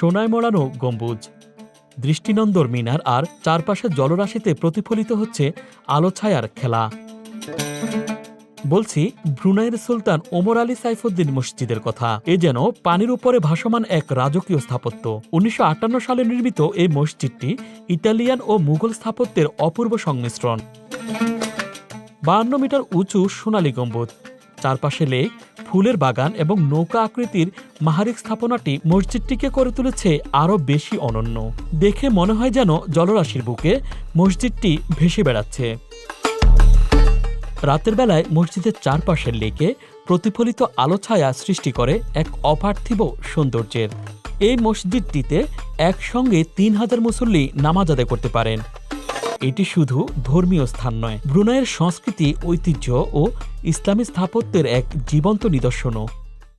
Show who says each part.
Speaker 1: সোনায় মোড়ানো গম্বুজ, দৃষ্টিনন্দর মিনার আর চারপাশে জলরাশিতে প্রতিফলিত হচ্ছে আলো ছায়ার খেলা। বলছি ব্রুনাইয়ের সুলতান ওমর আলী সাইফুদ্দিন মসজিদের কথা। এ যেন পানির উপরে ভাসমান এক রাজকীয় স্থাপত্য। ১৯৫৮ সালে নির্মিত এই মসজিদটি ইতালিয়ান ও মুঘল স্থাপত্যের অপূর্ব সংমিশ্রণ। ৫২ মিটার উঁচু সোনালী গম্বুজ, চারপাশে লেক, ফুলের বাগান এবং নৌকা আকৃতির মাহারিক স্থাপনাটি মসজিদটিকে করে তুলেছে আরও বেশি অনন্য। দেখে মনে হয় যেন জলরাশির বুকে মসজিদটি ভেসে বেড়াচ্ছে। রাতের বেলায় মসজিদের চারপাশের লেকে প্রতিফলিত আলো ছায়া সৃষ্টি করে এক অপার্থিব সৌন্দর্যের। এই মসজিদটিতে একসঙ্গে ৩,০০০ মুসল্লি নামাজ আদায় করতে পারেন। এটি শুধু ধর্মীয় স্থান নয়, ব্রুনাইয়ের সংস্কৃতি, ঐতিহ্য ও ইসলামী স্থাপত্যের এক জীবন্ত নিদর্শনও।